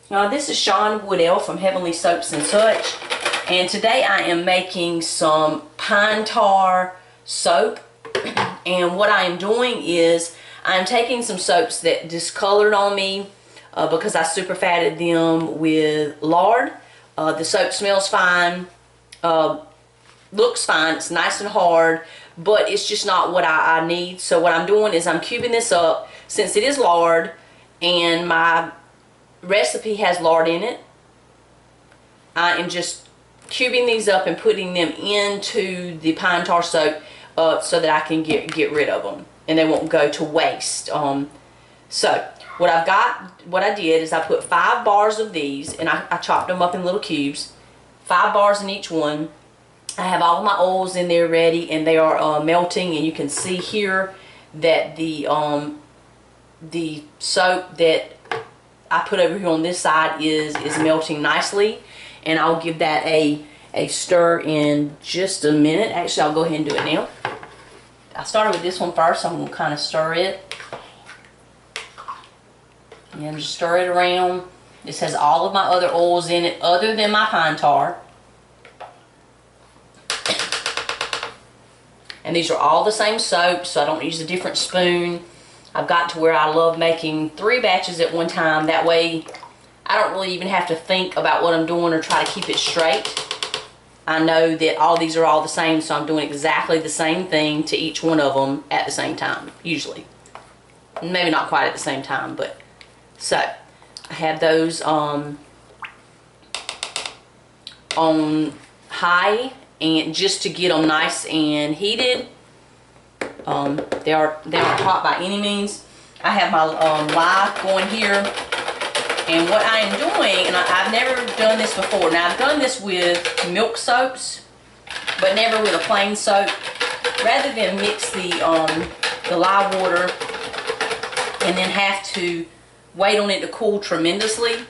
This is Sean Woodell from Heavenly Soaps and Such, and today I am making some pine tar soap. And what I am doing is I'm taking some soaps that discolored on me because I super fatted them with lard. The soap smells fine, looks fine, it's nice and hard, but it's just not what I need. So what I'm doing is I'm cubing this up, since it is lard and my recipe has lard in it. I am just cubing these up and putting them into the pine tar soap so that I can get rid of them and they won't go to waste. So what I did is I put 5 bars of these, and I chopped them up in little cubes, 5 bars in each one. I have all my oils in there ready, and they are melting, and you can see here that the soap that I put over here on this side is melting nicely, and I'll give that a stir in just a minute. Actually, I'll go ahead and do it now. I started with this one first, so I'm going to kind of stir it. And just stir it around. This has all of my other oils in it other than my pine tar. And these are all the same soap, so I don't use a different spoon. I've got to where I love making 3 batches at one time. That way I don't really even have to think about what I'm doing or try to keep it straight. I know that all these are all the same, so I'm doing exactly the same thing to each one of them at the same time, usually. Maybe not quite at the same time, but so I have those on high, and just to get them nice and heated. They aren't hot by any means. I have my lye going here, and what I am doing, and I've never done this before. Now I've done this with milk soaps, but never with a plain soap. Rather than mix the lye water and then have to wait on it to cool tremendously,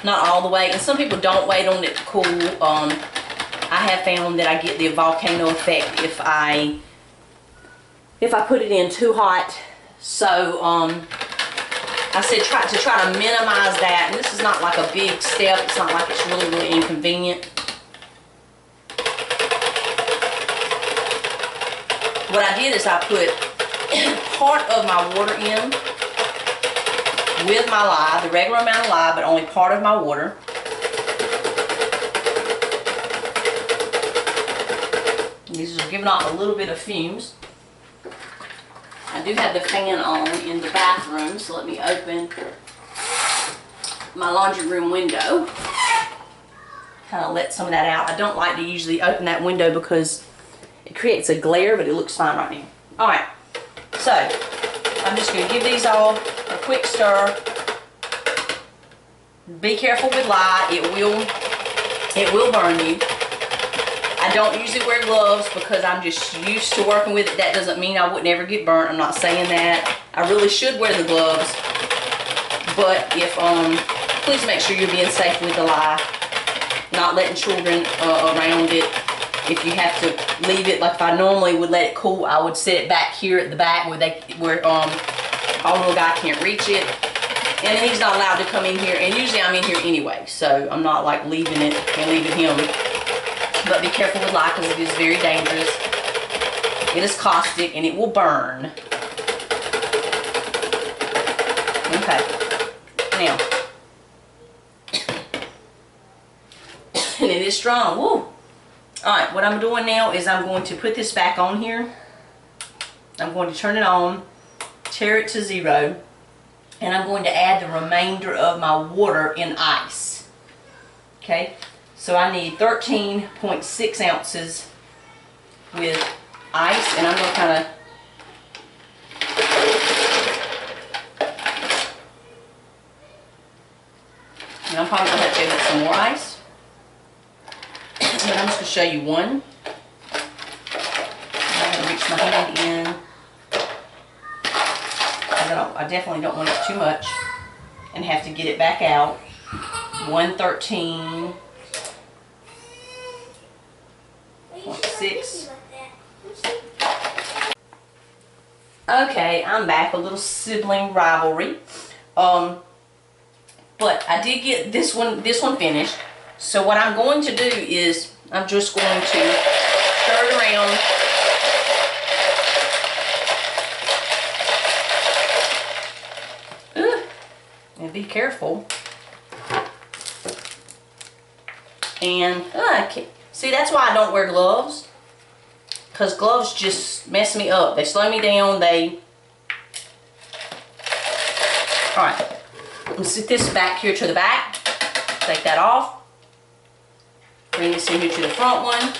not all the way, and some people don't wait on it to cool. I have found that I get the volcano effect if I put it in too hot. So I said try to minimize that, and this is not like a big step. It's not like it's really inconvenient. What I did is I put part of my water in with my lye, the regular amount of lye, but only part of my water. These are giving off a little bit of fumes. I do have the fan on in the bathroom, so let me open my laundry room window. Kind of let some of that out. I don't like to usually open that window because it creates a glare, but it looks fine right now. Alright, so I'm just going to give these all a quick stir. Be careful with lye. It will burn you. I don't usually wear gloves because I'm just used to working with it. That doesn't mean I would never get burnt. I'm not saying that. I really should wear the gloves. But if please make sure you're being safe with the lye. Not letting children around it. If you have to leave it, like if I normally would let it cool, I would set it back here at the back where our little guy can't reach it. And he's not allowed to come in here. And usually I'm in here anyway, so I'm not like leaving it and leaving him. But be careful with lye because it is very dangerous. It is caustic and it will burn. Okay. Now. And it is strong. Woo! Alright, what I'm doing now is I'm going to put this back on here. I'm going to turn it on, tear it to 0, and I'm going to add the remainder of my water in ice. Okay? So I need 13.6 ounces with ice, and I'm going to kind of and I'm probably going to have to give it some more ice. But I'm just going to show you one. I'm going to reach my hand in. I definitely don't want it too much and have to get it back out. 113.6. Okay, I'm back. A little sibling rivalry. But I did get this one finished. So what I'm going to do is I'm just going to stir it around. And be careful. And see, that's why I don't wear gloves, because gloves just mess me up. They slow me down. Alright, I'm gonna sit this back here to the back. Take that off. Bring this in here to the front one.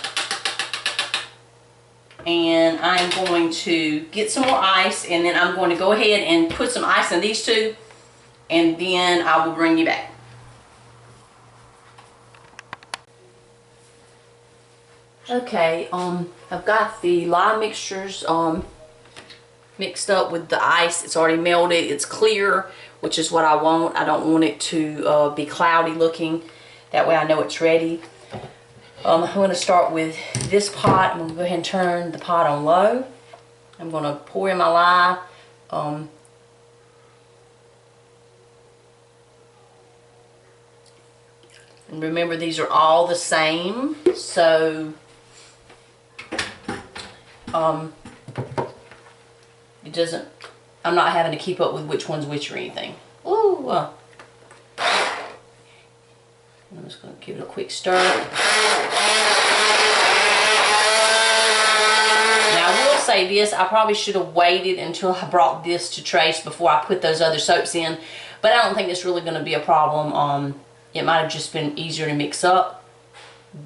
And I'm going to get some more ice, and then I'm going to go ahead and put some ice in these two, and then I will bring you back. Okay, I've got the lye mixtures mixed up with the ice. It's already melted. It's clear, which is what I want. I don't want it to be cloudy looking. That way I know it's ready. I'm going to start with this pot. I'm going to go ahead and turn the pot on low. I'm going to pour in my lye. And remember, these are all the same, so it doesn't, I'm not having to keep up with which one's which or anything. Ooh, I'm just going to give it a quick stir. Now I will say this, I probably should have waited until I brought this to Trace before I put those other soaps in, but I don't think it's really going to be a problem. It might have just been easier to mix up.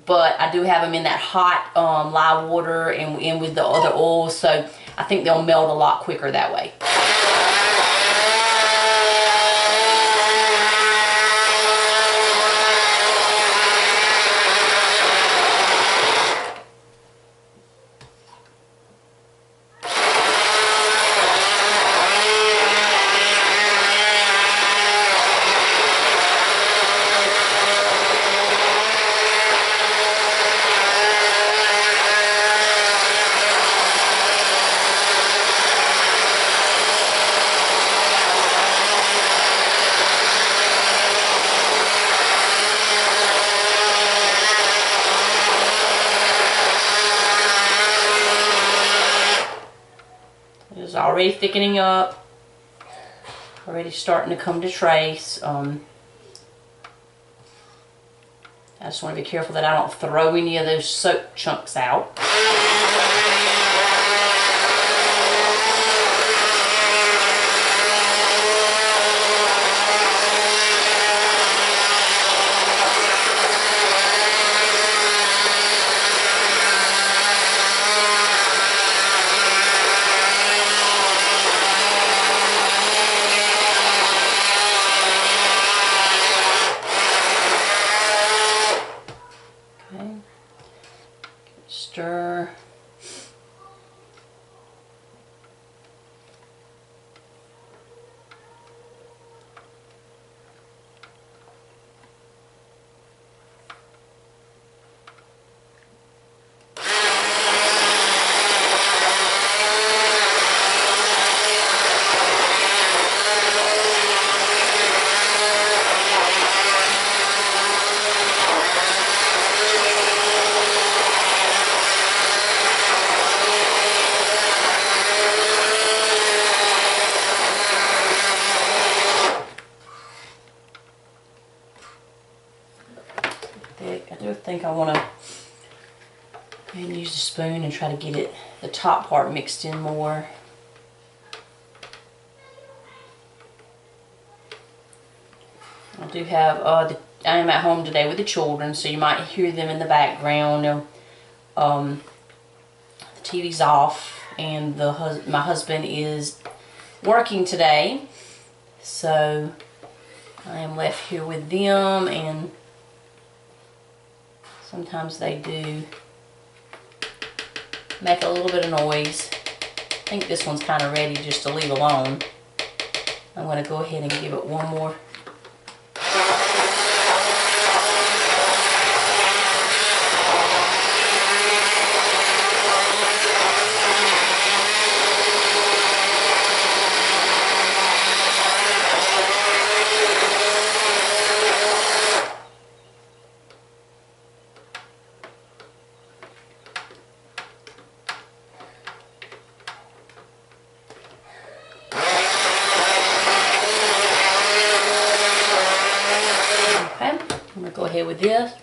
But I do have them in that hot lye water and with the other oils, so I think they'll melt a lot quicker that way. It's already thickening up, already starting to come to Trace. I just want to be careful that I don't throw any of those soap chunks out. Stir. I do think I want to go ahead and use the spoon and try to get it, the top part mixed in more. I do have, I am at home today with the children, so you might hear them in the background. The TV's off, and my husband is working today, so I am left here with them, and sometimes they do make a little bit of noise. I think this one's kind of ready just to leave alone. I'm going to go ahead and give it one more. ahead with this.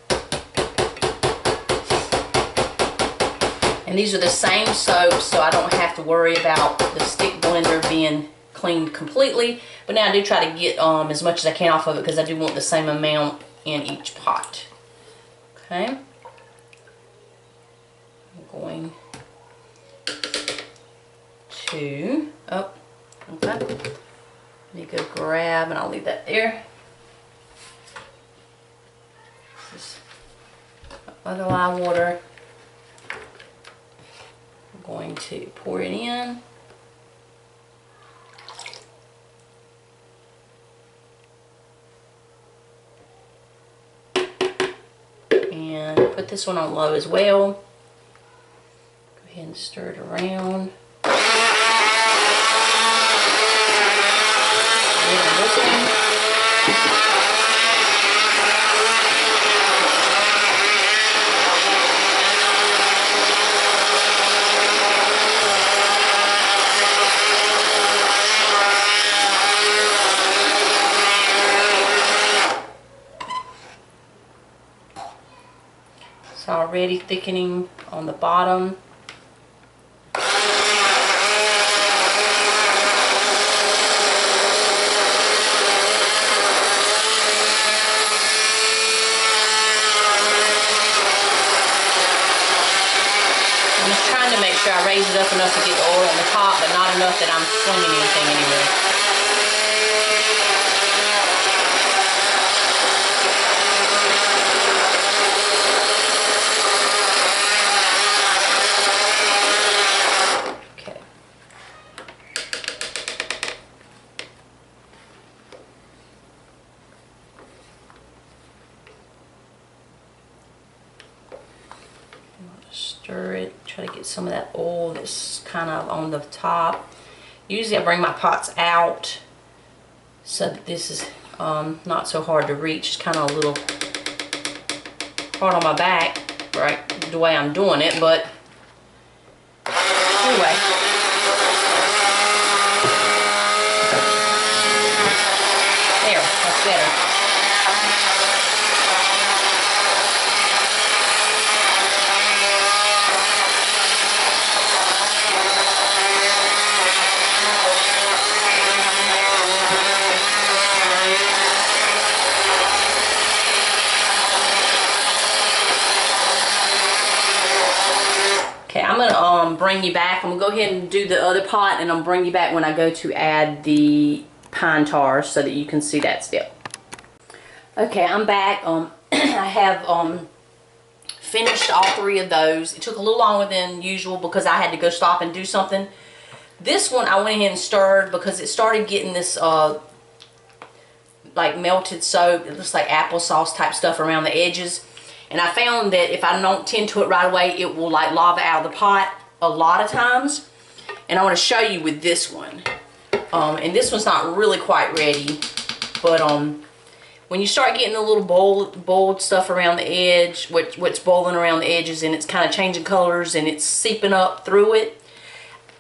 And these are the same soaps, so I don't have to worry about the stick blender being cleaned completely. But now I do try to get as much as I can off of it because I do want the same amount in each pot. Okay. I'm going to, oh, okay. Let me go grab, and I'll leave that there. This is other lye water. I'm going to pour it in. And put this one on low as well. Go ahead and stir it around. It's already thickening on the bottom. I raise it up enough to get the oil on the top, but not enough that I'm slinging anything anywhere. Okay. Stir it, try to get some of that oil that's kind of on the top. Usually I bring my pots out so that this is not so hard to reach. It's kind of a little hard on my back, right, the way I'm doing it, but anyway. There, that's better. Okay, I'm going to bring you back. I'm going to go ahead and do the other pot, and I'm going to bring you back when I go to add the pine tar so that you can see that step. Okay, I'm back. I have finished all three of those. It took a little longer than usual because I had to go stop and do something. This one I went ahead and stirred because it started getting this like melted soap. It looks like applesauce type stuff around the edges. And I found that if I don't tend to it right away, it will like lava out of the pot a lot of times. And I want to show you with this one. And this one's not really quite ready. But when you start getting a little boiled stuff around the edge, what's boiling around the edges, and it's kind of changing colors and it's seeping up through it,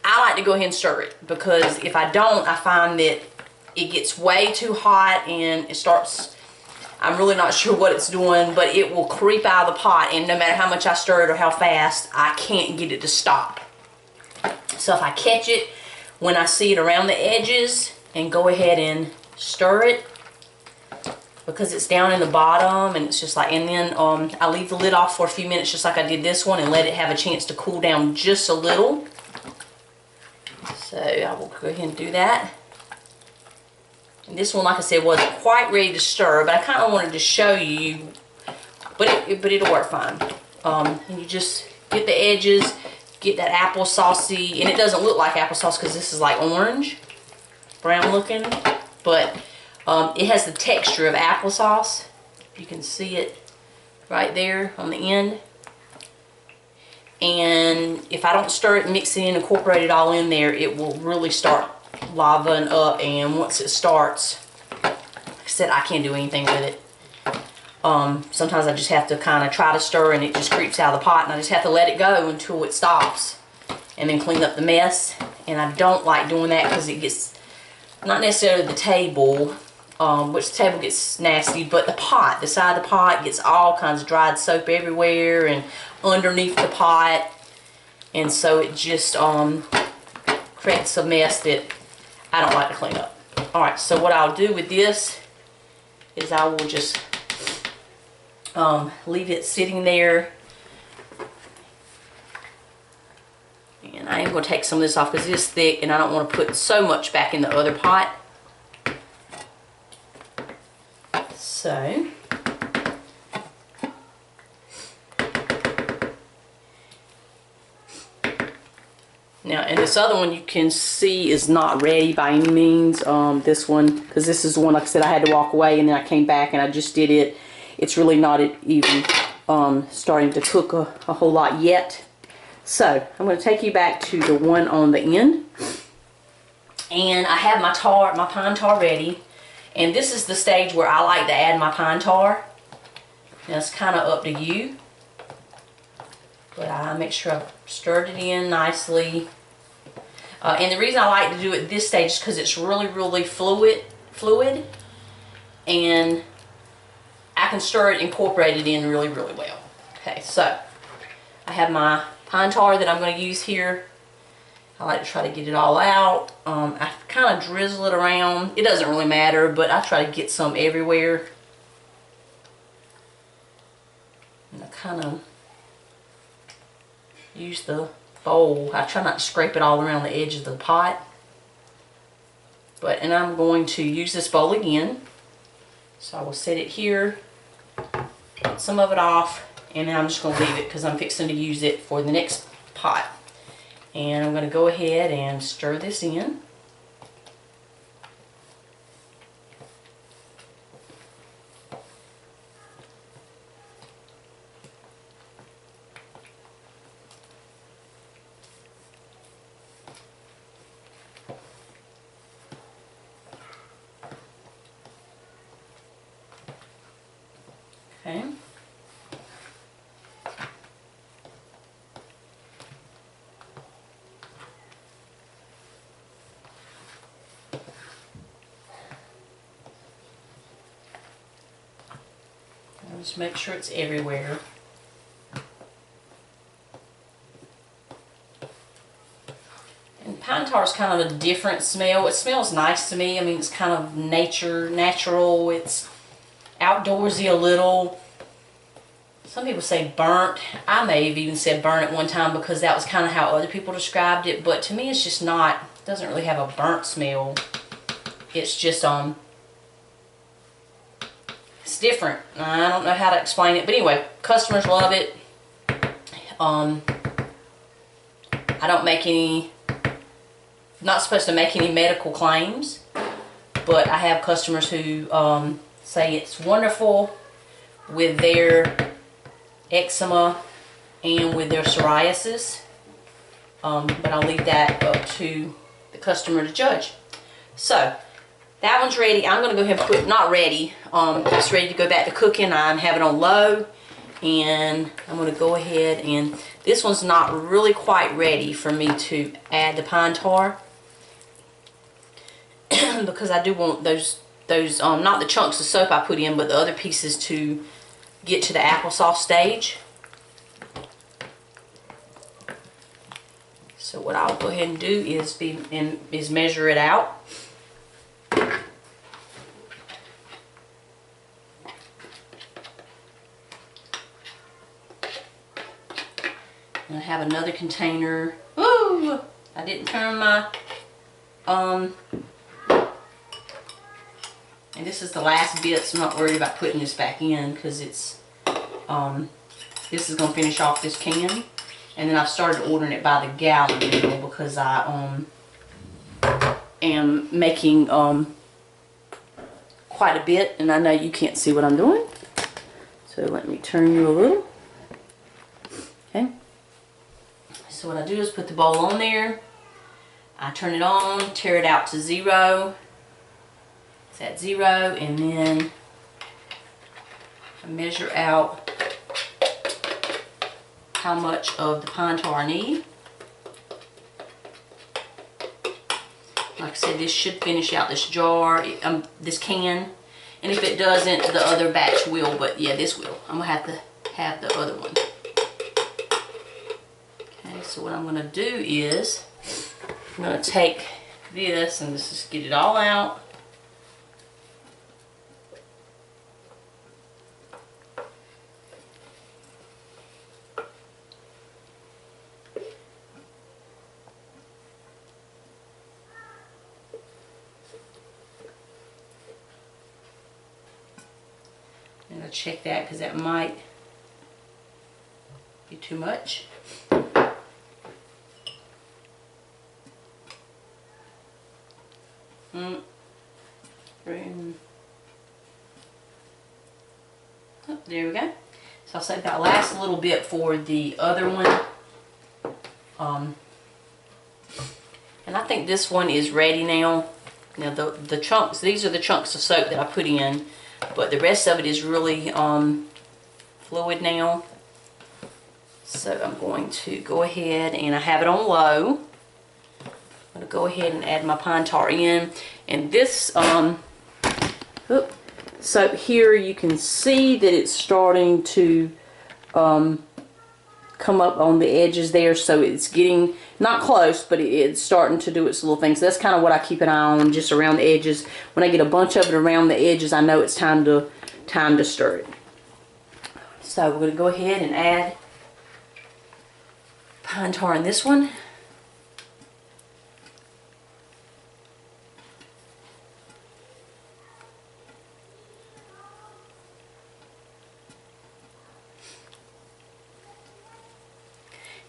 I like to go ahead and stir it. Because if I don't, I find that it gets way too hot and it starts... I'm really not sure what it's doing, but it will creep out of the pot, and no matter how much I stir it or how fast, I can't get it to stop. So if I catch it when I see it around the edges and go ahead and stir it, because it's down in the bottom and it's just like, and then I leave the lid off for a few minutes just like I did this one and let it have a chance to cool down just a little. So I will go ahead and do that. And this one, like I said, wasn't quite ready to stir, but I kind of wanted to show you, but it'll work fine. And you just get the edges, get that applesaucey, and it doesn't look like applesauce because this is like orange, brown looking, but it has the texture of applesauce. You can see it right there on the end. And if I don't stir it, mix it in, incorporate it all in there, it will really start lavaing up, and once it starts, like I said, I can't do anything with it. Sometimes I just have to kind of try to stir and it just creeps out of the pot, and I just have to let it go until it stops and then clean up the mess. And I don't like doing that because it gets, not necessarily the table, which the table gets nasty, but the pot, the side of the pot gets all kinds of dried soap everywhere and underneath the pot, and so it just creates a mess that I don't like to clean up. Alright, so what I'll do with this is I will just leave it sitting there. And I am going to take some of this off because it is thick and I don't want to put so much back in the other pot. So, now, and this other one you can see is not ready by any means. This one, because this is the one, like I said, I had to walk away and then I came back and I just did it. It's really not even starting to cook a whole lot yet. So, I'm going to take you back to the one on the end. And I have my pine tar ready. And this is the stage where I like to add my pine tar. Now, it's kind of up to you. But I make sure I've stirred it in nicely. And the reason I like to do it this stage is because it's really fluid. And I can stir it, incorporate it in really well. Okay, so I have my pine tar that I'm going to use here. I like to try to get it all out. I kind of drizzle it around. It doesn't really matter, but I try to get some everywhere. And I kind of use the bowl. I try not to scrape it all around the edge of the pot. And I'm going to use this bowl again. So I will set it here, get some of it off, and then I'm just going to leave it because I'm fixing to use it for the next pot. And I'm going to go ahead and stir this in. Okay. Just make sure it's everywhere. And pine tar is kind of a different smell. It smells nice to me. I mean, it's kind of natural. It's outdoorsy a little. Some people say burnt. I may have even said burnt at one time because that was kind of how other people described it. But to me, it's just not. It doesn't really have a burnt smell. It's just it's different. I don't know how to explain it, but anyway, customers love it. I don't make any, not supposed to make any medical claims, but I have customers who say it's wonderful with their eczema and with their psoriasis, but I'll leave that up to the customer to judge. So that one's ready. I'm going to go ahead and put, not ready, it's ready to go back to cooking. I have it on low, and I'm going to go ahead and, this one's not really quite ready for me to add the pine tar because I do want those not the chunks of soap I put in, but the other pieces to get to the applesauce stage. So what I'll go ahead and do is measure it out. I have another container. Ooh! I didn't turn my and this is the last bit, so I'm not worried about putting this back in because it's this is gonna finish off this can. And then I've started ordering it by the gallon now because I am making quite a bit, and I know you can't see what I'm doing. So let me turn you a little. Okay. So what I do is put the bowl on there, I turn it on, tear it out to 0. It's at 0, and then I measure out how much of the pine tar I need. Like I said, this should finish out this jar, this can. And if it doesn't, the other batch will. But yeah, this will. I'm going to have to have the other one. Okay, so what I'm going to do is I'm going to take this and just get it all out. And I'll check that because that might be too much. Oh, there we go. So I'll save that last little bit for the other one. And I think this one is ready now. Now the chunks, these are the chunks of soap that I put in, but the rest of it is really fluid now. So I'm going to go ahead, and I have it on low. I'm going to go ahead and add my pine tar in. And this soap here, you can see that it's starting to come up on the edges there. So it's getting, not close, but it's starting to do its little thing. So that's kind of what I keep an eye on, just around the edges. When I get a bunch of it around the edges, I know it's time to stir it. So we're going to go ahead and add pine tar in this one.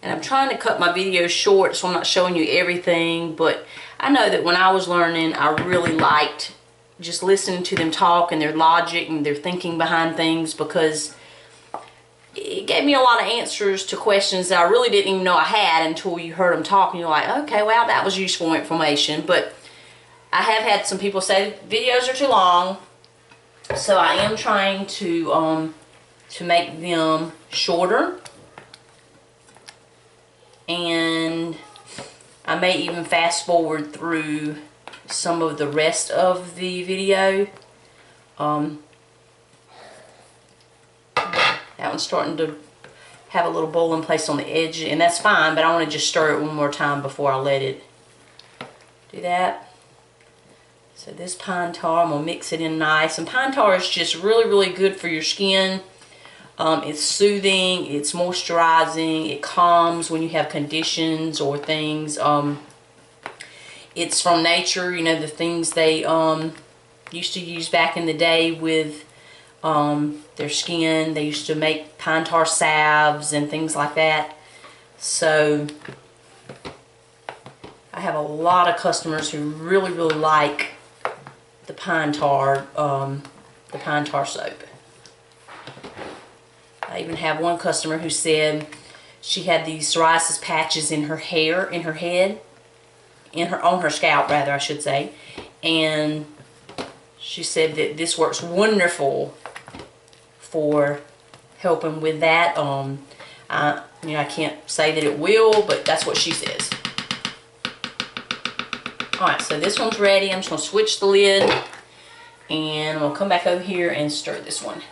And I'm trying to cut my videos short, so I'm not showing you everything, but I know that when I was learning, I really liked just listening to them talk and their logic and their thinking behind things, because it gave me a lot of answers to questions that I really didn't even know I had until you heard them talk, and you're like, okay, well, that was useful information. But I have had some people say videos are too long, so I am trying to make them shorter. And I may even fast forward through some of the rest of the video. That one's starting to have a little boiling place on the edge, and that's fine, but I want to just stir it one more time before I let it do that. So this pine tar, I'm going to mix it in nice. And pine tar is just really, really good for your skin. It's soothing, it's moisturizing, it calms when you have conditions or things. It's from nature, you know, the things they used to use back in the day with their skin. They used to make pine tar salves and things like that. So I have a lot of customers who really, really like the pine tar soap. I even have one customer who said she had these psoriasis patches in her hair, in her head, on her scalp rather, I should say, and she said that this works wonderful for helping with that. You know, I can't say that it will, but that's what she says. Alright, so this one's ready. I'm just going to switch the lid, and I'm going to come back over here and stir this one.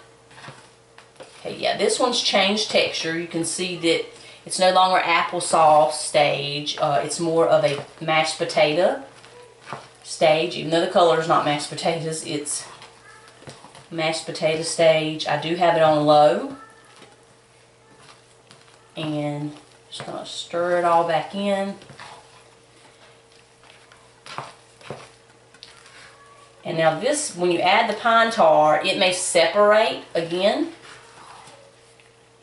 Okay, yeah, this one's changed texture. You can see that it's no longer applesauce stage. It's more of a mashed potato stage. Even though the color is not mashed potatoes, it's mashed potato stage. I do have it on low. And just going to stir it all back in. And now this, when you add the pine tar, it may separate again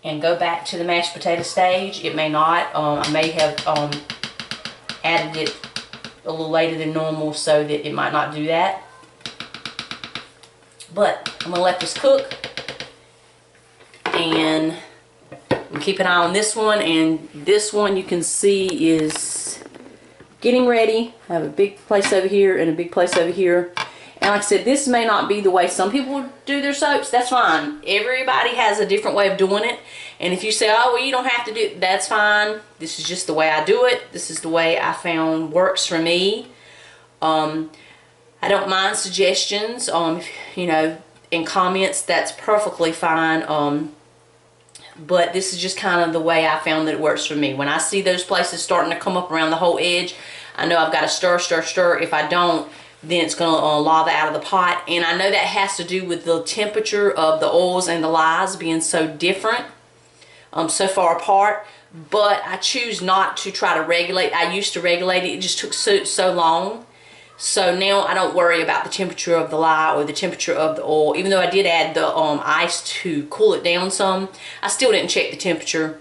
and go back to the mashed potato stage. It may not. I may have added it a little later than normal so that it might not do that. But I'm going to let this cook, and I'm keep an eye on this one. And this one, you can see, is getting ready. I have a big place over here and a big place over here. And like I said, this may not be the way some people do their soaps. That's fine. Everybody has a different way of doing it. And if you say, oh, well, you don't have to do it, that's fine. This is just the way I do it. This is the way I found works for me. I don't mind suggestions, you know, in comments. That's perfectly fine. But this is just kind of the way I found that it works for me. When I see those places starting to come up around the whole edge, I know I've got to stir, stir, stir. If I don't, then it's going to lava out of the pot. And I know that has to do with the temperature of the oils and the lies being so different, so far apart. But I choose not to try to regulate. I used to regulate it. It just took so long. So now I don't worry about the temperature of the lye or the temperature of the oil. Even though I did add the ice to cool it down some, I still didn't check the temperature.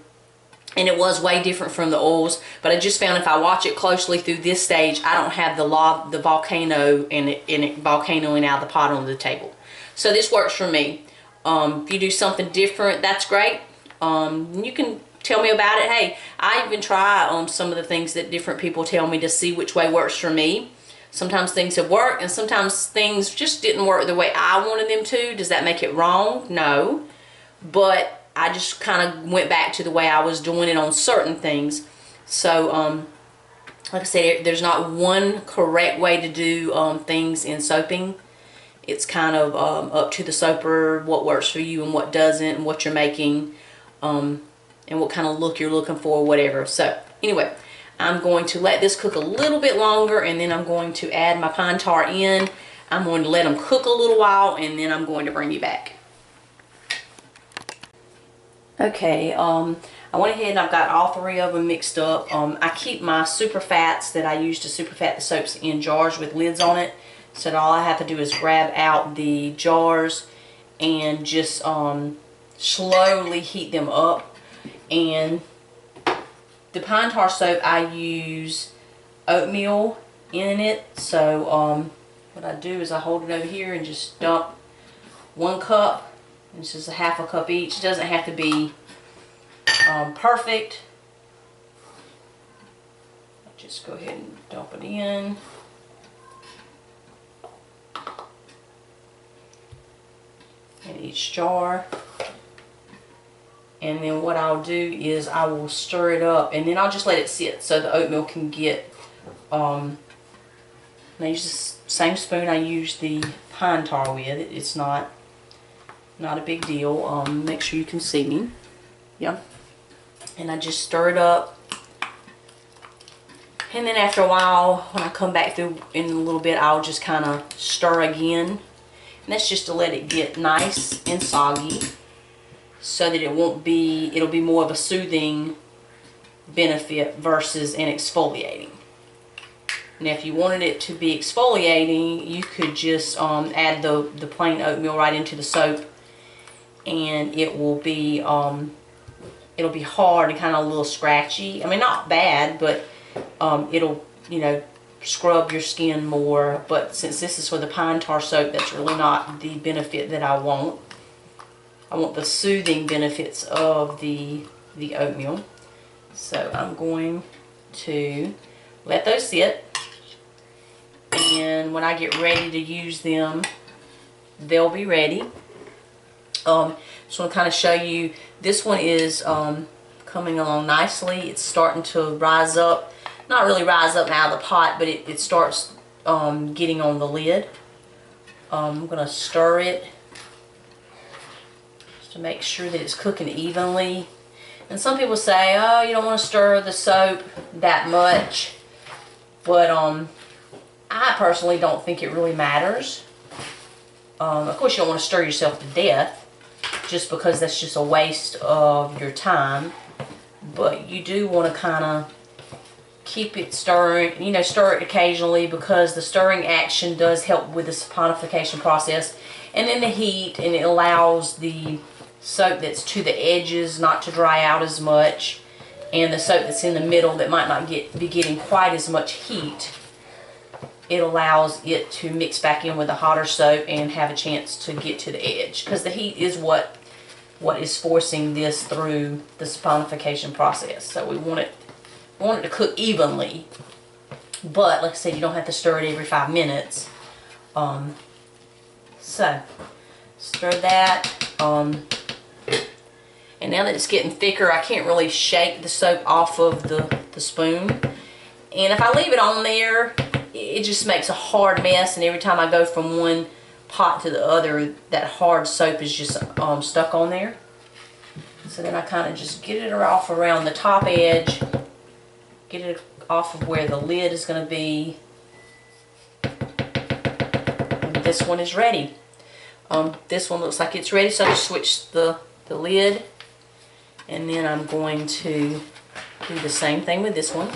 And it was way different from the oils. But I just found if I watch it closely through this stage, I don't have the volcano and it volcanoing out of the pot onto the table. So this works for me. If you do something different, that's great. You can tell me about it. Hey, I even try some of the things that different people tell me to see which way works for me. Sometimes things have worked and sometimes things just didn't work the way I wanted them to. Does that make it wrong? No. But I just kind of went back to the way I was doing it on certain things. So, like I said, there's not one correct way to do things in soaping. It's kind of up to the soaper, what works for you and what doesn't, and what you're making, and what kind of look you're looking for, whatever. So, anyway, I'm going to let this cook a little bit longer, and then I'm going to add my pine tar in. I'm going to let them cook a little while, and then I'm going to bring you back. Okay, I went ahead and I've got all three of them mixed up. I keep my super fats that I use to super fat the soaps in jars with lids on it, so that all I have to do is grab out the jars and just slowly heat them up. And the pine tar soap, I use oatmeal in it. So what I do is I hold it over here and just dump 1 cup. This is a half a cup each. It doesn't have to be perfect. Just go ahead and dump it in. In each jar. And then what I'll do is I will stir it up, and then I'll just let it sit so the oatmeal can get, I use the same spoon I use the pine tar with. It's not a big deal. Make sure you can see me. Yeah. And I just stir it up. And then after a while, when I come back through in a little bit, I'll just kind of stir again. And that's just to let it get nice and soggy, so that it'll be more of a soothing benefit versus an exfoliating. Now if you wanted it to be exfoliating, you could just add the plain oatmeal right into the soap, and it will be it'll be hard and kind of a little scratchy. I mean, not bad, but it'll, you know, scrub your skin more. But since this is for the pine tar soap, that's really not the benefit that I want. I want the soothing benefits of the oatmeal. So I'm going to let those sit, and when I get ready to use them, they'll be ready. Just want to kind of show you, this one is coming along nicely. It's starting to rise up, not really rise up out of the pot, but it starts getting on the lid. I'm going to stir it to make sure that it's cooking evenly. And some people say, oh, you don't want to stir the soap that much, but I personally don't think it really matters. Of course, you don't want to stir yourself to death, just because that's just a waste of your time. But you do want to kind of keep it stirring, you know, stir it occasionally, because the stirring action does help with the saponification process, and then the heat, and it allows the soap that's to the edges not to dry out as much, and the soap that's in the middle that might not be getting quite as much heat, it allows it to mix back in with the hotter soap and have a chance to get to the edge, because the heat is what is forcing this through the saponification process. So we want it to cook evenly, but like I said, you don't have to stir it every 5 minutes. So stir that. And now that it's getting thicker, I can't really shake the soap off of the spoon. And if I leave it on there, it just makes a hard mess, and every time I go from one pot to the other, that hard soap is just stuck on there. So then I kind of just get it off around the top edge, get it off of where the lid is going to be. And this one is ready. This one looks like it's ready, so I just switch the lid, and then I'm going to do the same thing with this one.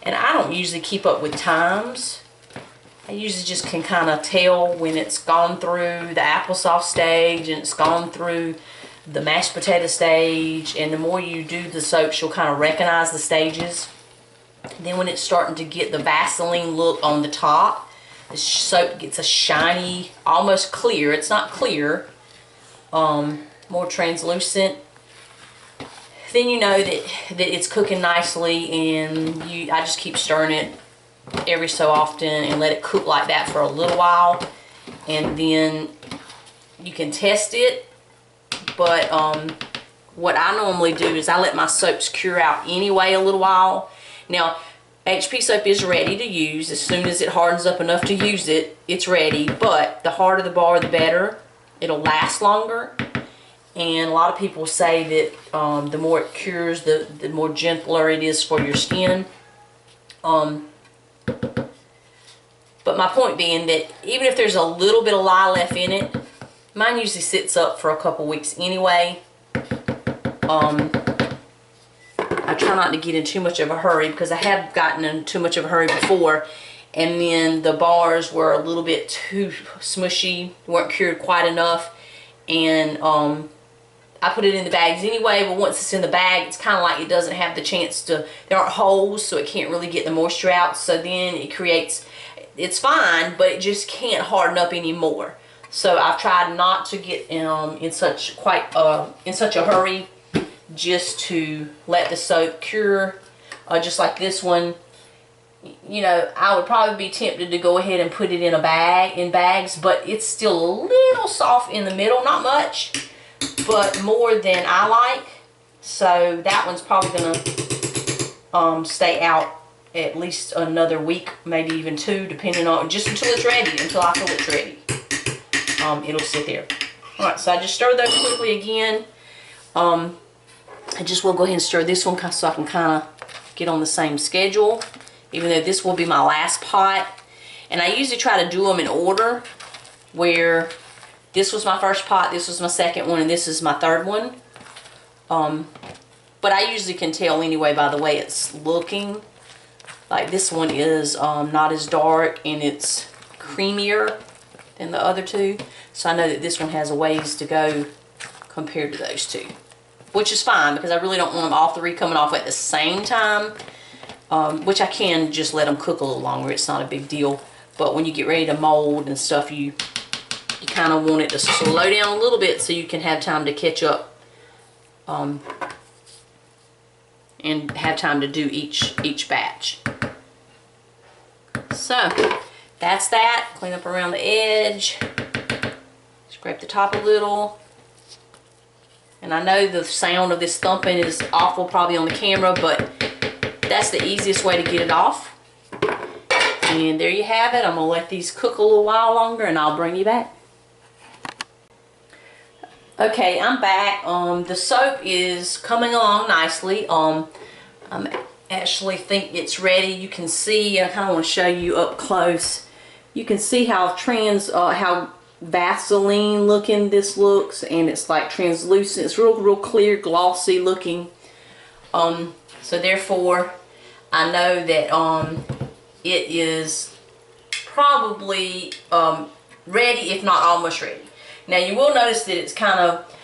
And I don't usually keep up with times. I usually just can kind of tell when it's gone through the applesauce stage and it's gone through the mashed potato stage, and the more you do the soaps, you'll kind of recognize the stages. Then when it's starting to get the Vaseline look on the top, the soap gets a shiny, almost clear, it's not clear, more translucent. Then you know that it's cooking nicely, and I just keep stirring it every so often and let it cook like that for a little while, and then you can test it. But what I normally do is I let my soaps cure out anyway a little while. Now, HP soap is ready to use. As soon as it hardens up enough to use it, it's ready. But the harder the bar, the better. It'll last longer. And a lot of people say that the more it cures, the more gentler it is for your skin. But my point being that even if there's a little bit of lye left in it, mine usually sits up for a couple weeks anyway. I try not to get in too much of a hurry, because I have gotten in too much of a hurry before, and then the bars were a little bit too smushy, weren't cured quite enough, and I put it in the bags anyway. But once it's in the bag, it's kind of like it doesn't have the chance to, there aren't holes, so it can't really get the moisture out, so then it creates, it's fine, but it just can't harden up anymore. So I've tried not to get in such a hurry, just to let the soap cure, just like this one. You know, I would probably be tempted to go ahead and put it in bags, but it's still a little soft in the middle, not much, but more than I like. So that one's probably gonna stay out at least another week, maybe even 2, depending on, just until it's ready, until I feel it's ready. It'll sit there. Alright, so I just stir those quickly again. I just will go ahead and stir this one so I can kind of get on the same schedule, even though this will be my last pot. And I usually try to do them in order, where this was my first pot, this was my second one, and this is my third one. But I usually can tell anyway by the way it's looking. Like this one is not as dark, and it's creamier than the other two. So I know that this one has a ways to go compared to those two, which is fine, because I really don't want them all 3 coming off at the same time, which I can just let them cook a little longer. It's not a big deal. But when you get ready to mold and stuff, you kind of want it to slow down a little bit so you can have time to catch up, and have time to do each batch. So that's that. Clean up around the edge, scrape the top a little. And I know the sound of this thumping is awful probably on the camera, but that's the easiest way to get it off. And there you have it. I'm going to let these cook a little while longer, and I'll bring you back. Okay, I'm back. The soap is coming along nicely. I actually think it's ready. You can see, I kind of want to show you up close. You can see how how Vaseline looking this looks, and it's like translucent. It's real clear, glossy looking. So therefore I know that it is probably ready, if not almost ready. Now you will notice that it's kind of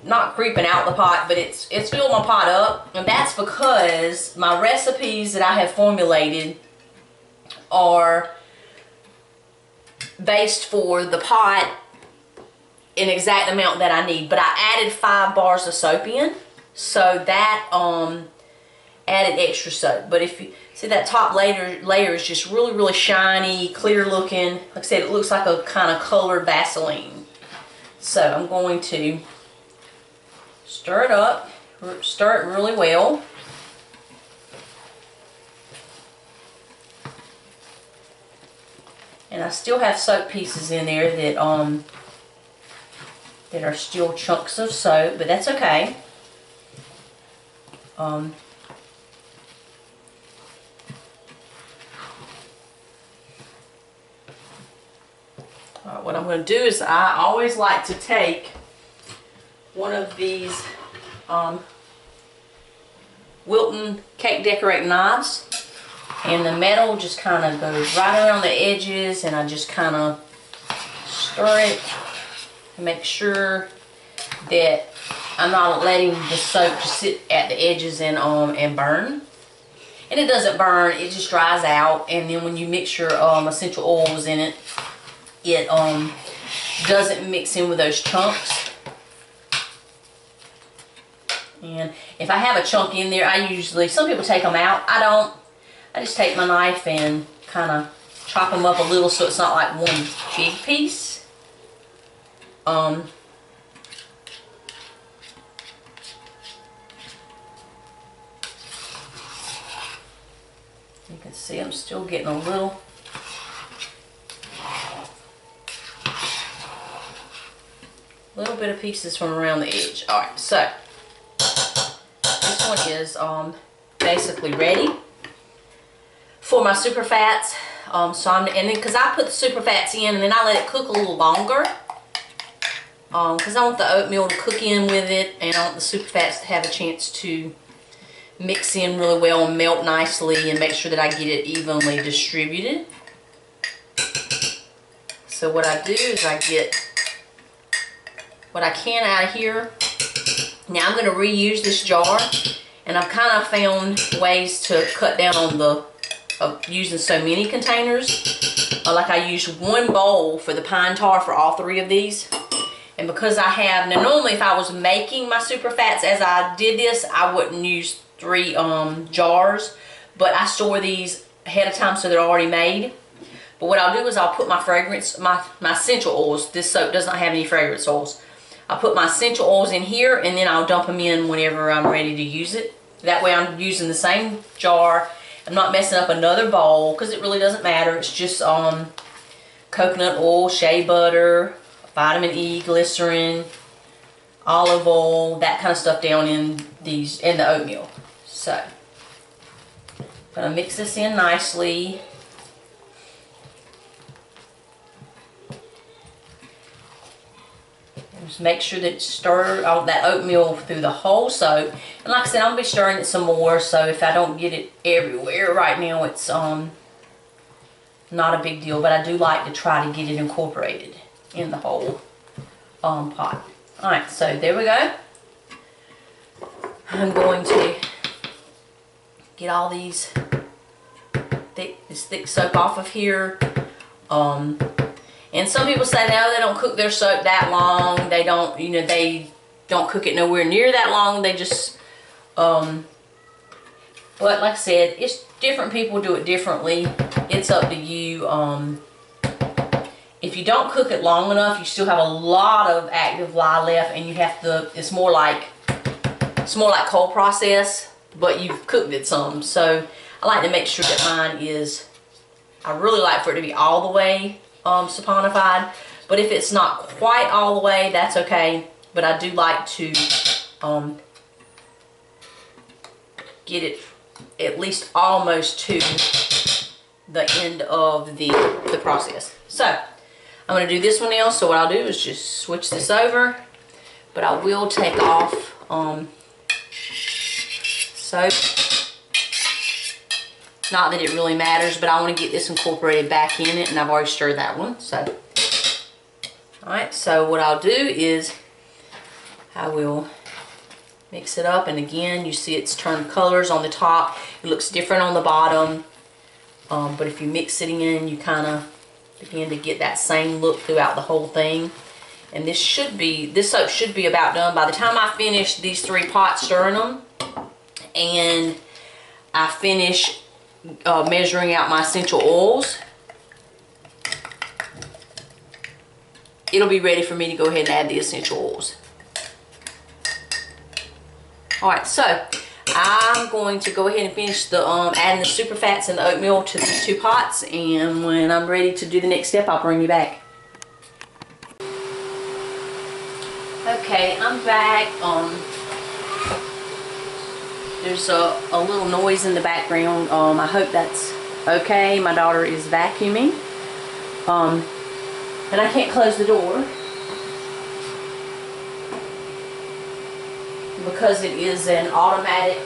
not creeping out the pot, but it's filled my pot up, and that's because my recipes that I have formulated are based for the pot an exact amount that I need, but I added 5 bars of soap in, so that added extra soap. But if you see, that top layer is just really shiny, clear looking. Like I said, it looks like a kind of colored Vaseline. So I'm going to Stir it up, stir it really well. And I still have soap pieces in there that are still chunks of soap, but that's okay. Alright, what I'm going to do is I always like to take one of these Wilton cake decorating knives, and the metal just kind of goes right around the edges, and I just kind of stir it and make sure that I'm not letting the soap just sit at the edges and burn. And it doesn't burn, it just dries out, and then when you mix your essential oils in it, it doesn't mix in with those chunks. And if I have a chunk in there, I usually, some people take them out, I don't. I just take my knife and kind of chop them up a little so it's not like one big piece. You can see I'm still getting a little bit of pieces from around the edge. Alright, so this one is basically ready for my super fats. And then because I put the super fats in and then I let it cook a little longer, because I want the oatmeal to cook in with it, and I want the super fats to have a chance to mix in really well and melt nicely and make sure that I get it evenly distributed. So what I do is I get what I can out of here. Now I'm going to reuse this jar, and I've kind of found ways to cut down on the using so many containers. Like I used one bowl for the pine tar for all three of these. And because I have, now normally if I was making my super fats as I did this, I wouldn't use 3 jars, but I store these ahead of time so they're already made. But what I'll do is I'll put my fragrance, my essential oils. This soap does not have any fragrance oils. I'll put my essential oils in here, and then I'll dump them in whenever I'm ready to use it. That way I'm using the same jar. I'm not messing up another bowl, because it really doesn't matter. It's just coconut oil, shea butter, vitamin E, glycerin, olive oil, that kind of stuff down in the oatmeal. So I'm going to mix this in nicely. Just make sure that stir all that oatmeal through the whole soap. And like I said, I'm going to be stirring it some more, so if I don't get it everywhere right now, it's not a big deal. But I do like to try to get it incorporated in the whole pot. Alright, so there we go. I'm going to get all this thick soap off of here. And some people say no, they don't cook their soap that long. They don't, they don't cook it nowhere near that long. They just, but like I said, it's different people do it differently. It's up to you. If you don't cook it long enough, you still have a lot of active lye left, and you have to, it's more like cold process, but you've cooked it some. So I like to make sure that mine is, I really like for it to be all the way saponified, but if it's not quite all the way, that's okay. But I do like to get it at least almost to the end of the process. So I'm going to do this one now. So what I'll do is just switch this over, but I will take off soap. Not that it really matters, but I want to get this incorporated back in it, and I've already stirred that one. So, alright, so what I'll do is I will mix it up, and again, you see it's turned colors on the top. It looks different on the bottom, but if you mix it in, you kind of begin to get that same look throughout the whole thing. And this soap should be about done by the time I finish these 3 pots stirring them, and I finish measuring out my essential oils. It'll be ready for me to go ahead and add the essential oils. Alright, so I'm going to go ahead and finish the adding the super fats and the oatmeal to these 2 pots, and when I'm ready to do the next step, I'll bring you back. Okay, I'm back. There's a little noise in the background. I hope that's okay. My daughter is vacuuming. And I can't close the door because it is an automatic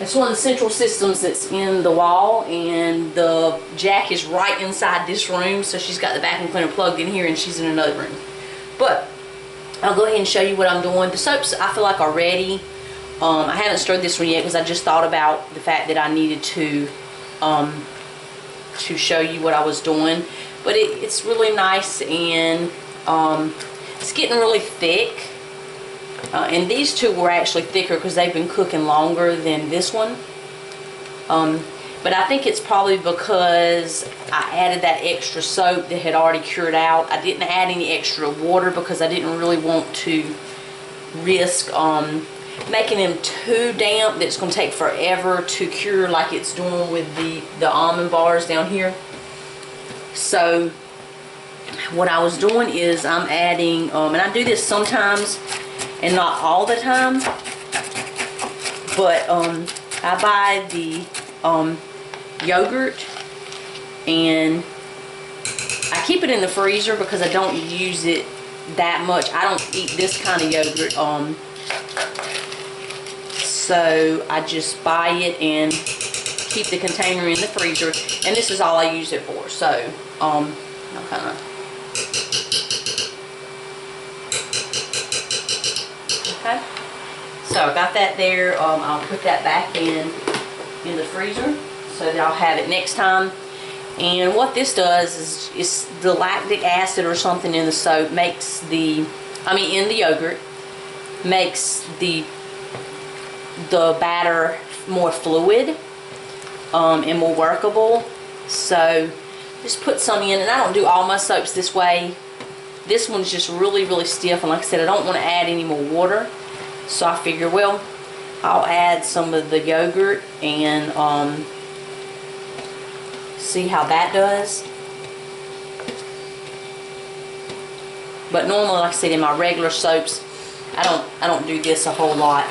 it's one of the central systems that's in the wall, and the jack is right inside this room, so she's got the vacuum cleaner plugged in here and she's in another room. But I'll go ahead and show you what I'm doing. The soaps I feel like are ready. I haven't stirred this one yet because I just thought about the fact that I needed to show you what I was doing. But it's really nice, and it's getting really thick. And these 2 were actually thicker because they've been cooking longer than this one. But I think it's probably because I added that extra soap that had already cured out. I didn't add any extra water because I didn't really want to risk making them too damp that it's going to take forever to cure like it's doing with the almond bars down here. So what I was doing is I'm adding, and I do this sometimes and not all the time, but I buy the yogurt, and I keep it in the freezer because I don't use it that much. I don't eat this kind of yogurt, so I just buy it and keep the container in the freezer, and this is all I use it for. So I'll kind of, okay, so I got that there. I'll put that back in the freezer so that I'll have it next time. And what this does is the lactic acid or something in the soap makes in the yogurt, makes the batter more fluid and more workable. So just put some in, and I don't do all my soaps this way. This one's just really, really stiff, and like I said, I don't want to add any more water. So I figure, well, I'll add some of the yogurt and see how that does. But normally, like I said, in my regular soaps, I don't do this a whole lot.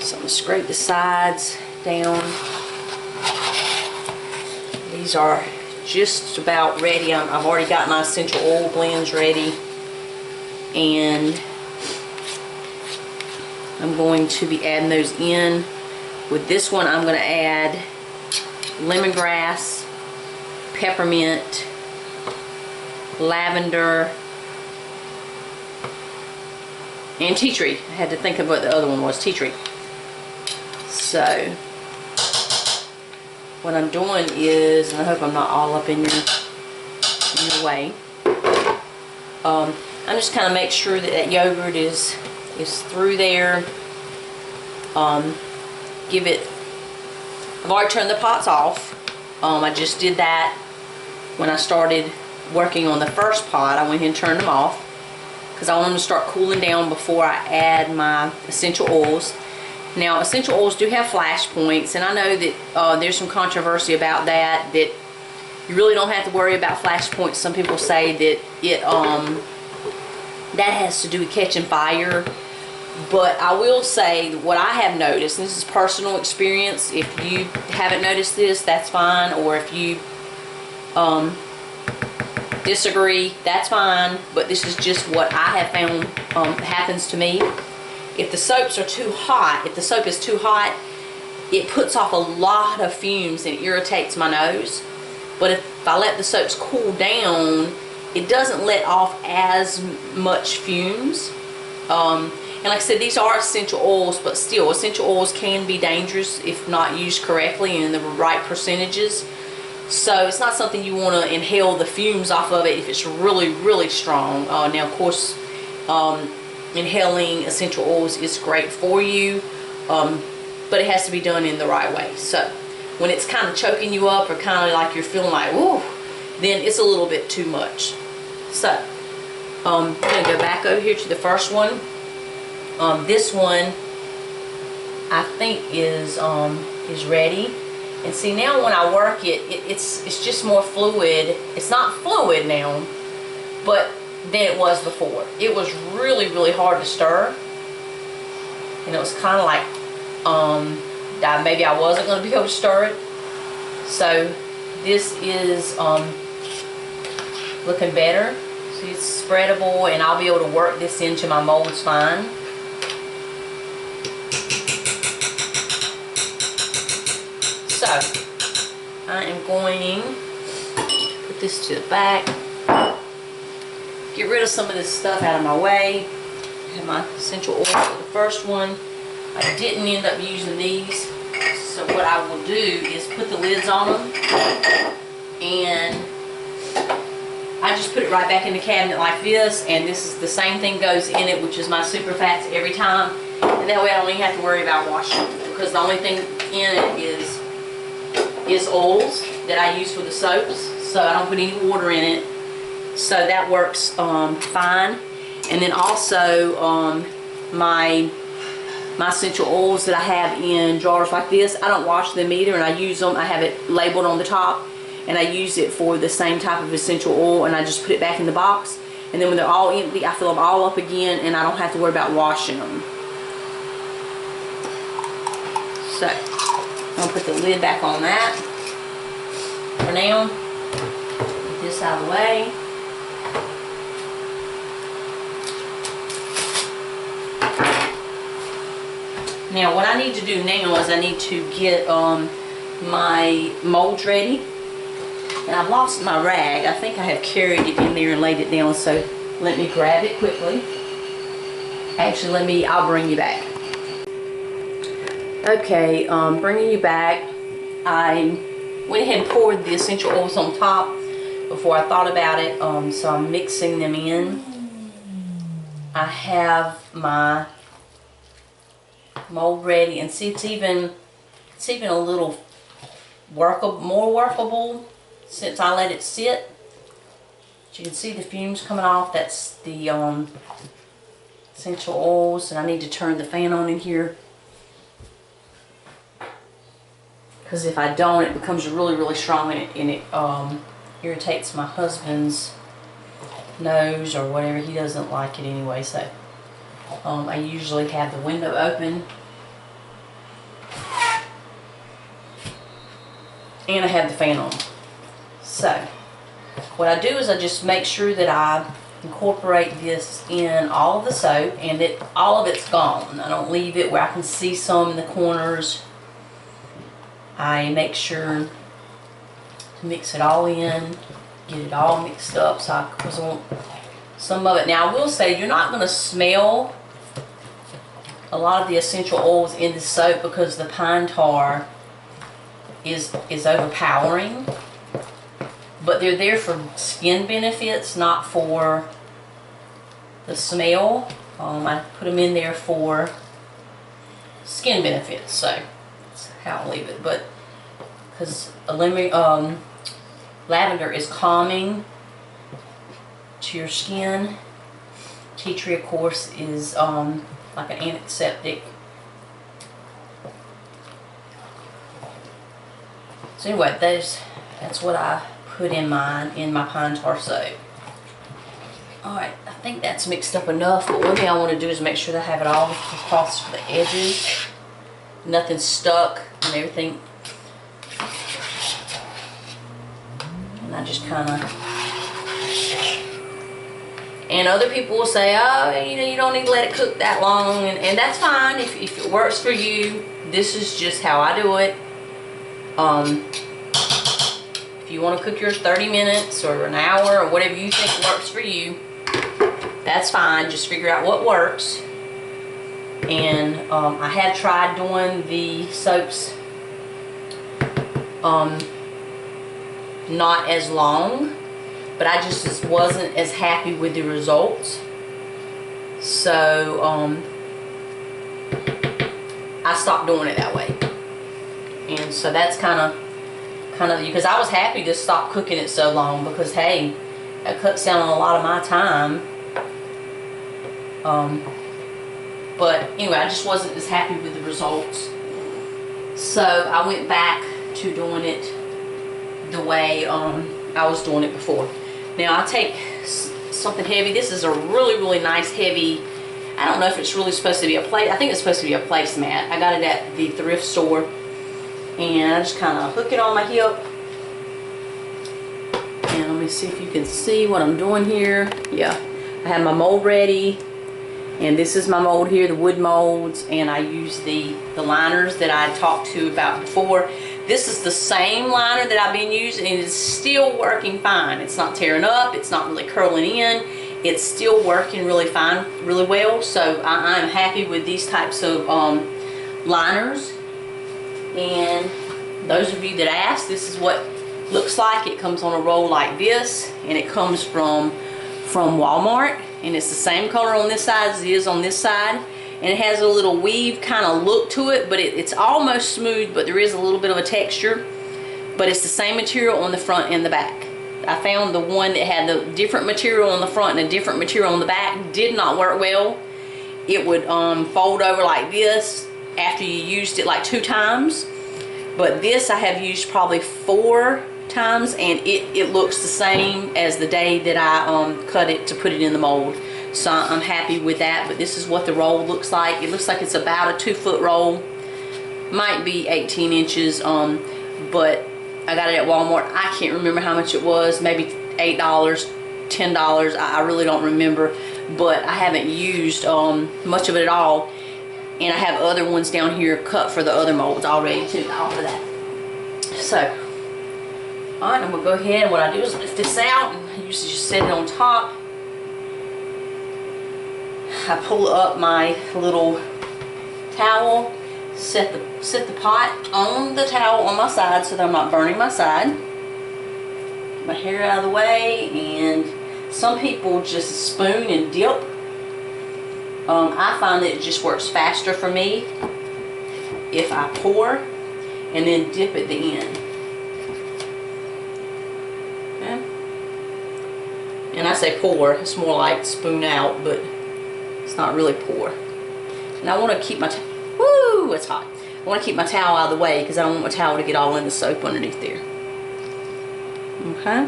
So I'm gonna scrape the sides down. These are just about ready. I've already got my essential oil blends ready, and I'm going to be adding those in. With this one, I'm going to add lemongrass, peppermint, lavender, and tea tree. I had to think of what the other one was, tea tree. So what I'm doing is, and I hope I'm not all up in your way, I'm just kind of make sure that that yogurt is through there. Give it, I've already turned the pots off. I just did that when I started working on the first pot. I went ahead and turned them off because I want them to start cooling down before I add my essential oils. Now, essential oils do have flash points, and I know that there's some controversy about that you really don't have to worry about flash points. Some people say that it that has to do with catching fire. But I will say what I have noticed, and this is personal experience, if you haven't noticed this, that's fine, or if you disagree, that's fine, but this is just what I have found happens to me. If the soaps are too hot, if the soap is too hot, it puts off a lot of fumes and it irritates my nose. But if I let the soaps cool down, it doesn't let off as much fumes. And like I said, these are essential oils, but still, essential oils can be dangerous if not used correctly and in the right percentages. So it's not something you want to inhale the fumes off of it if it's really, really strong. Now, of course, inhaling essential oils is great for you, but it has to be done in the right way. So when it's kind of choking you up or kind of like you're feeling like, woo, then it's a little bit too much. So I'm going to go back over here to the first one. This one I think is ready. And see, now when I work it, it's just more fluid. It's not fluid now, but than it was before. It was really, really hard to stir. And it was kind of like maybe I wasn't going to be able to stir it. So this is looking better. See, it's spreadable, and I'll be able to work this into my molds fine. So I am going to put this to the back. Get rid of some of this stuff out of my way. I have my essential oil for the first one. I didn't end up using these, so what I will do is put the lids on them, and I just put it right back in the cabinet like this, and this is the same thing goes in it, which is my super fats every time, and that way I don't even have to worry about washing it, because the only thing in it is oils that I use for the soaps, so I don't put any water in it, so that works fine. And then also my essential oils that I have in jars like this, I don't wash them either, and I use them. I have it labeled on the top, and I use it for the same type of essential oil, and I just put it back in the box, and then when they're all empty, I fill them all up again, and I don't have to worry about washing them. So I'm going to put the lid back on that for now. Get this out of the way. Now what I need to do now is I need to get my molds ready. And I've lost my rag. I think I have carried it in there and laid it down, so let me grab it quickly. Actually, I'll bring you back. Okay, bringing you back. I went ahead and poured the essential oils on top before I thought about it, so I'm mixing them in. I have my mold ready, and see, it's even a little more workable since I let it sit. But you can see the fumes coming off. That's the essential oils, and I need to turn the fan on in here, because if I don't, it becomes really, really strong, and it irritates my husband's nose or whatever. He doesn't like it anyway, so I usually have the window open, and I have the fan on. So what I do is I just make sure that I incorporate this in all of the soap, and that all of it's gone. I don't leave it where I can see some in the corners. I make sure to mix it all in, get it all mixed up, because I want some of it. Now I will say, you're not going to smell a lot of the essential oils in the soap, because the pine tar is overpowering, but they're there for skin benefits, not for the smell. I put them in there for skin benefits, so that's how I'll leave it. But because lavender is calming to your skin, tea tree, of course, is like an antiseptic. So anyway, that's what I put in mine, in my pine tar soap. Alright, I think that's mixed up enough, but one thing I want to do is make sure that I have it all across the edges. Nothing stuck and everything. And I just kind of... And other people will say, oh, you don't need to let it cook that long, and that's fine if it works for you. This is just how I do it. If you want to cook yours 30 minutes or an hour or whatever you think works for you, that's fine. Just figure out what works. And I had tried doing the soaps not as long, but I just wasn't as happy with the results. So I stopped doing it that way. And so that's kind of because I was happy to stop cooking it so long, because hey, that cuts down on a lot of my time But anyway, I just wasn't as happy with the results. So I went back to doing it the way I was doing it before. Now I take something heavy. This is a really nice heavy, I don't know if it's really supposed to be a plate. I think it's supposed to be a placemat. I got it at the thrift store. And I just kind of hook it on my hip. And let me see if you can see what I'm doing here. Yeah, I have my mold ready. And this is my mold here, the wood molds. And I use the liners that I talked to about before. This is the same liner that I've been using, and it's still working fine. It's not tearing up, it's not really curling in. It's still working really fine, really well. So I'm happy with these types of liners. And those of you that asked, this is what it looks like. It comes on a roll like this, and it comes from Walmart. And it's the same color on this side as it is on this side. And it has a little weave kind of look to it, but it's almost smooth, but there is a little bit of a texture. But it's the same material on the front and the back. I found the one that had the different material on the front and a different material on the back did not work well. It would fold over like this after you used it like 2 times. But this I have used probably 4 times, and it looks the same as the day that I cut it to put it in the mold. So I'm happy with that. But this is what the roll looks like. It looks like it's about a 2-foot roll. Might be 18 inches. But I got it at Walmart. I can't remember how much it was. Maybe $8, $10. I really don't remember. But I haven't used much of it at all. And I have other ones down here cut for the other molds already too. Off of that. So, alright, I'm going to go ahead, and what I do is lift this out, and I usually just set it on top. I pull up my little towel, set the pot on the towel on my side so that I'm not burning my side. My hair out of the way, and some people just spoon and dip. I find that it just works faster for me if I pour and then dip at the end. Okay. And I say pour, it's more like spoon out, but it's not really pour. And I want to keep my, woo, it's hot. I want to keep my towel out of the way because I don't want my towel to get all in the soap underneath there. Okay.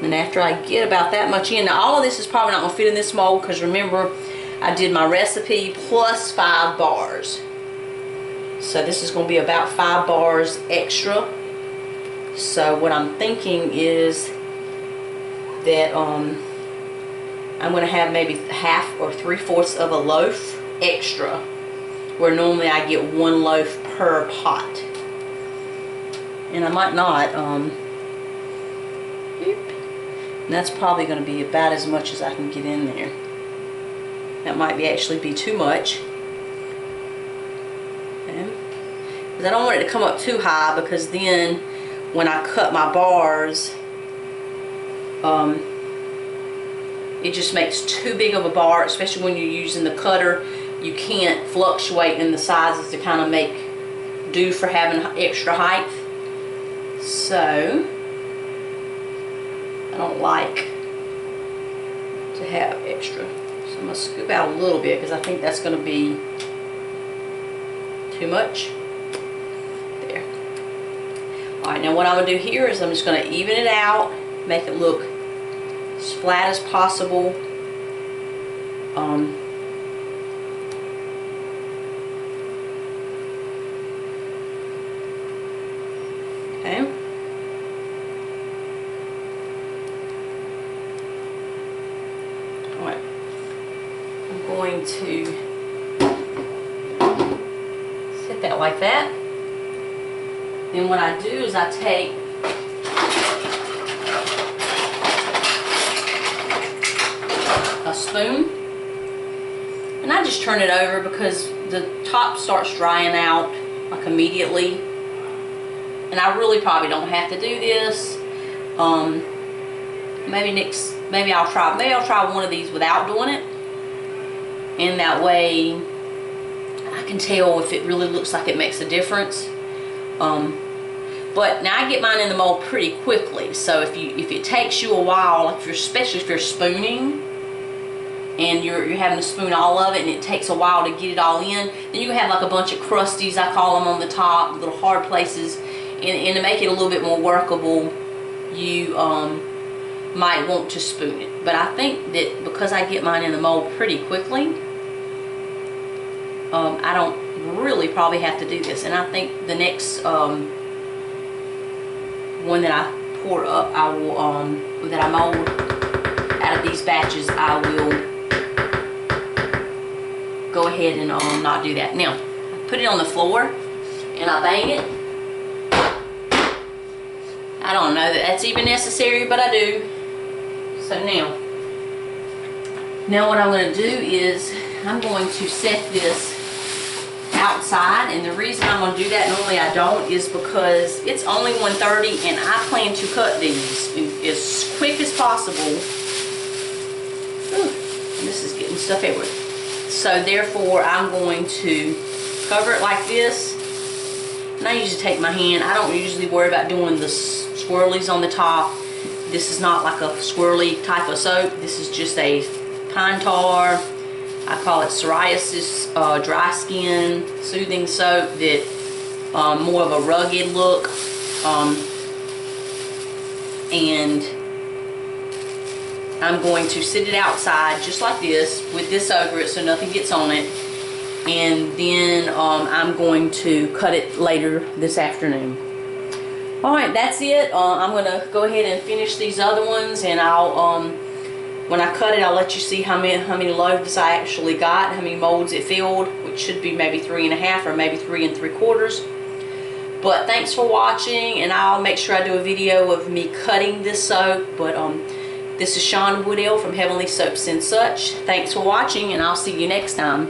And after I get about that much in, now all of this is probably not going to fit in this mold because remember, I did my recipe plus 5 bars. So this is going to be about 5 bars extra. So what I'm thinking is that I'm going to have maybe 1/2 or 3/4 of a loaf extra, where normally I get 1 loaf per pot. And I might not. And that's probably going to be about as much as I can get in there. That might actually be too much. Okay. Because I don't want it to come up too high, because then when I cut my bars, it just makes too big of a bar, especially when you're using the cutter. You can't fluctuate in the sizes to kind of make do for having extra height. So I don't like to have extra. So I'm going to scoop out a little bit because I think that's going to be too much. There. Alright, now what I'm going to do here is I'm just going to even it out, make it look as flat as possible. Okay. Alright. I'm going to set that like that. Then what I do is I take a spoon and I just turn it over because the top starts drying out like immediately. And I really probably don't have to do this. Maybe I'll try one of these without doing it. And that way I can tell if it really looks like it makes a difference. But now I get mine in the mold pretty quickly. So if it takes you a while, especially if you're spooning, and you're having to spoon all of it, and it takes a while to get it all in, then you have like a bunch of crusties, I call them, on the top, little hard places, and to make it a little bit more workable, you might want to spoon it. But I think that because I get mine in the mold pretty quickly, I don't really probably have to do this. And I think the next one that I pour up, I will that I mold out of these batches, I will go ahead and not do that. Now, I put it on the floor and I bang it. I don't know that that's even necessary, but I do. So now what I'm going to do is I'm going to set this outside, and the reason I'm going to do that, normally I don't, is because it's only 1:30 and I plan to cut these as quick as possible. Ooh, this is getting stuff everywhere. So therefore I'm going to cover it like this, and I usually take my hand. I don't usually worry about doing the swirlies on the top. This is not like a swirly type of soap. This is just a pine tar, I call it psoriasis dry skin soothing soap, that more of a rugged look, and I'm going to sit it outside just like this with this over it so nothing gets on it, and then I'm going to cut it later this afternoon. Alright, that's it. I'm going to go ahead and finish these other ones, and I'll when I cut it, I'll let you see how many loaves I actually got, how many molds it filled, which should be maybe 3.5 or maybe 3 3/4. But thanks for watching, and I'll make sure I do a video of me cutting this soap. But this is Shawn Woodell from Heavenly Soaps and Such. Thanks for watching, and I'll see you next time.